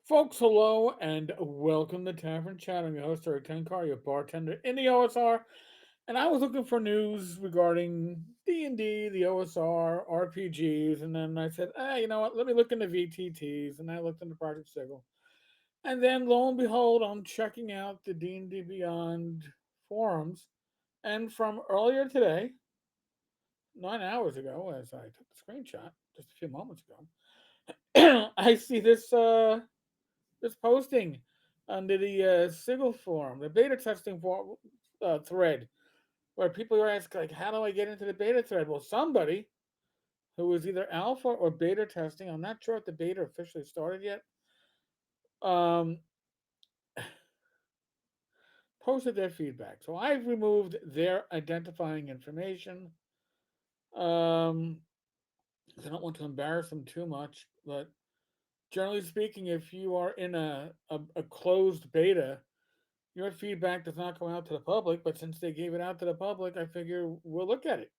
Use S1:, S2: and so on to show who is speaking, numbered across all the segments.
S1: Folks, hello and welcome to Tavern Chat. I'm your host, Eric Tenkar, your bartender in the OSR. And I was looking for news regarding D&D, the OSR, RPGs, and then I said, you know what, let me look into VTTs, and I looked into Project Sigil. And then, lo and behold, I'm checking out the D&D Beyond forums, and from earlier today, 9 hours ago, as I took the screenshot just a few moments ago, I see this posting under the Sigil forum, the beta testing thread, where people are asking, like, how do I get into the beta thread? Well, somebody who was either alpha or beta testing, I'm not sure if the beta officially started yet, um, posted their feedback. So I've removed their identifying information. Um, 'Cause I don't want to embarrass them too much, but generally speaking, if you are in a closed beta, your feedback does not go out to the public, but since they gave it out to the public, I figure we'll look at it.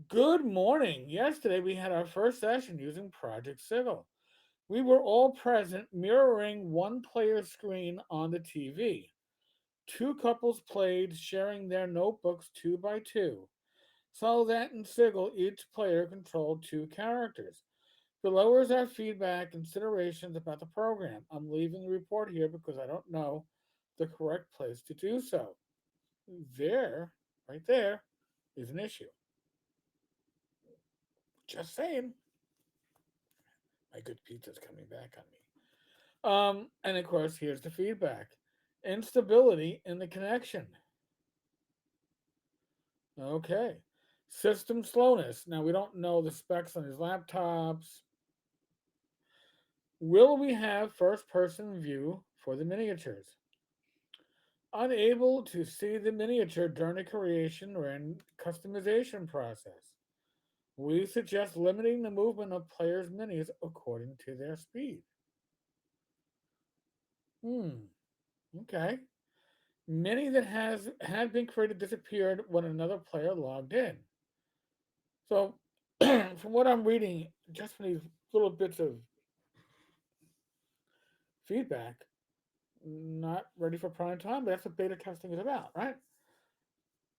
S1: Good morning. Yesterday we had our first session using Project Sigil. We were all present, mirroring one player's screen on the TV. Two couples played, sharing their notebooks two by two, so that in Sigil each player controlled two characters. Below is our feedback considerations about the program. I'm leaving the report here because I don't know the correct place to do so. There, right there, is an issue. Just saying. My good pizza's coming back on me. And of course, here's the feedback: instability in the connection. Okay. System slowness. Now, we don't know the specs on his laptops. Will we have first person view for the miniatures? Unable to see the miniature during the creation or in customization process. We suggest limiting the movement of players' minis according to their speed. Hmm. Okay. Many that has had been created disappeared when another player logged in. So, from what I'm reading, just from these little bits of feedback, not ready for prime time, but that's what beta testing is about, right?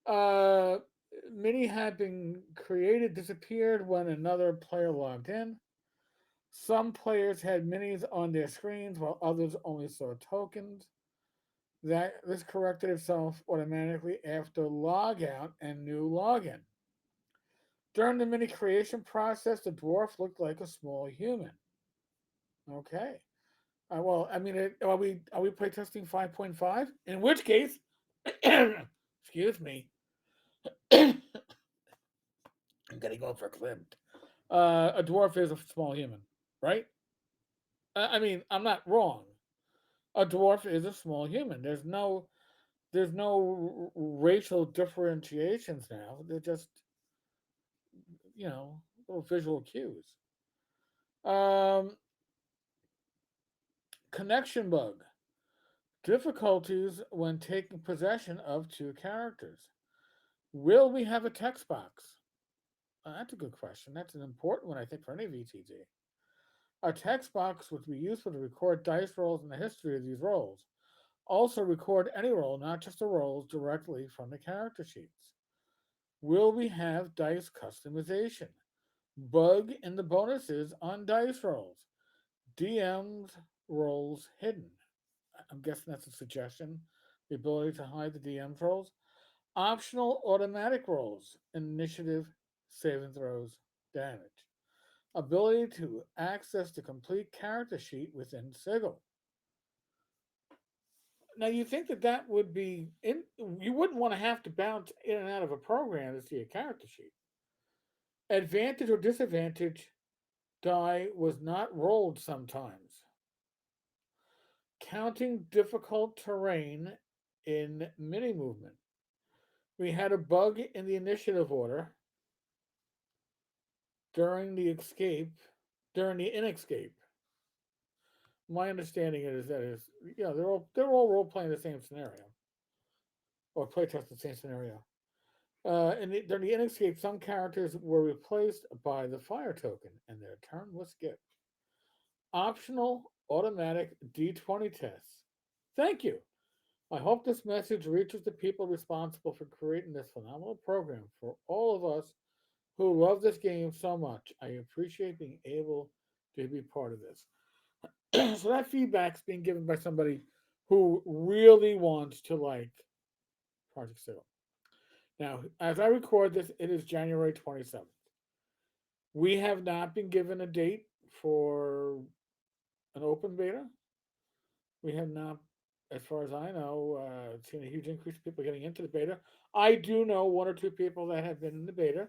S1: Uh, Many had been created, disappeared when another player logged in. Some players had minis on their screens while others only saw tokens. That this corrected itself automatically after logout and new login. During the mini creation process, the dwarf looked like a small human. Okay. Well, I mean, are we playtesting 5.5? In which case, excuse me, I'm getting overclipped. A dwarf is a small human, right? I mean, I'm not wrong. A dwarf is a small human. There's no racial differentiations now. They're just little visual cues. Um, Connection bug. Difficulties when taking possession of two characters. Will we have a text box? That's a good question. That's an important one, I think, for any VTG. A text box would be useful to record dice rolls and the history of these rolls. Also, record any roll, not just the rolls, directly from the character sheets. Will we have dice customization? Bug in the bonuses on dice rolls. DM's rolls hidden. I'm guessing that's a suggestion. The ability to hide the DM's rolls. Optional automatic rolls. Initiative, saving throws, damage. Ability to access the complete character sheet within Sigil. Now, you think that would be in? You wouldn't want to have to bounce in and out of a program to see a character sheet. Advantage or disadvantage die was not rolled sometimes. Counting difficult terrain in mini movement. We had a bug in the initiative order during the escape, during the inescape. My understanding is that is they're all role playing the same scenario or playtest the same scenario. During the inescape, some characters were replaced by the fire token, and their turn was skipped. Optional automatic D20 tests. Thank you. I hope this message reaches the people responsible for creating this phenomenal program for all of us who love this game so much. I appreciate being able to be part of this. So that feedback's being given by somebody who really wants to like Project Zero. Now, as I record this, it is January 27th. We have not been given a date for an open beta. We have not, as far as I know, seen a huge increase of people getting into the beta. I do know one or two people that have been in the beta.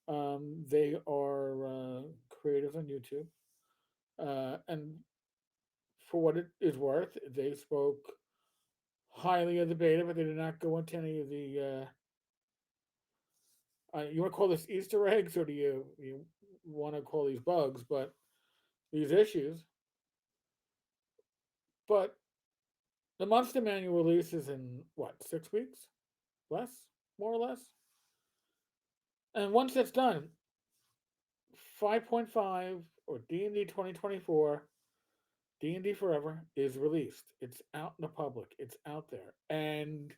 S1: They are creators on YouTube. And for what it is worth, they spoke highly of the beta, but they did not go into any of the. You want to call this Easter eggs, or do you want to call these bugs? But these issues. But the monster manual releases in what 6 weeks, less, more or less. And once that's done, 5.5 or D&D 2024, D&D Forever is released. It's out in the public. It's out there, and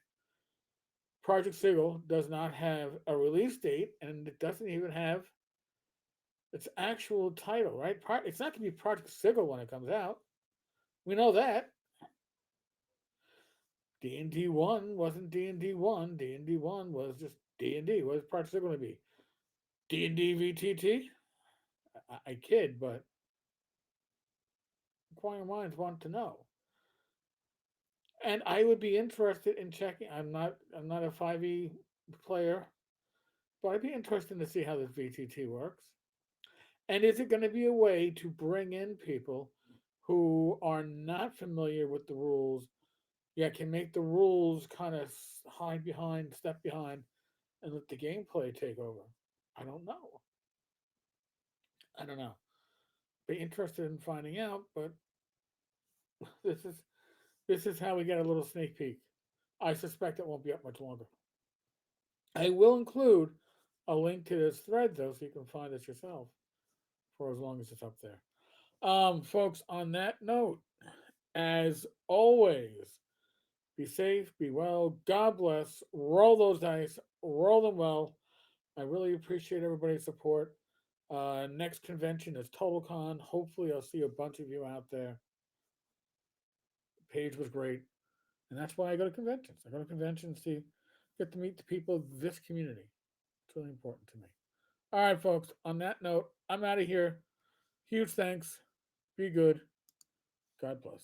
S1: Project Sigil does not have a release date, and it doesn't even have its actual title. Right? It's not going to be Project Sigil when it comes out. We know that. D&D One wasn't D&D One. D&D One was just D&D. What is Project Sigil going to be? D&D VTT? I kid, but inquiring minds want to know. And I would be interested in checking. I'm not a 5e player, but I'd be interested to see how this VTT works. And is it going to be a way to bring in people who are not familiar with the rules, yet can make the rules kind of hide behind, step behind, and let the gameplay take over? I don't know. I don't know. Be interested in finding out, but this is this is how we get a little sneak peek. I suspect it won't be up much longer. I will include a link to this thread though, so you can find it yourself for as long as it's up there. Folks, on that note, as always, be safe, be well, God bless, roll those dice, roll them well. I really appreciate everybody's support. Next convention is TotalCon. Hopefully, I'll see a bunch of you out there. Page was great, and that's why I go to conventions. I go to conventions to get to meet the people of this community. It's really important to me. All right, folks. On that note, I'm out of here. Huge thanks. Be good. God bless.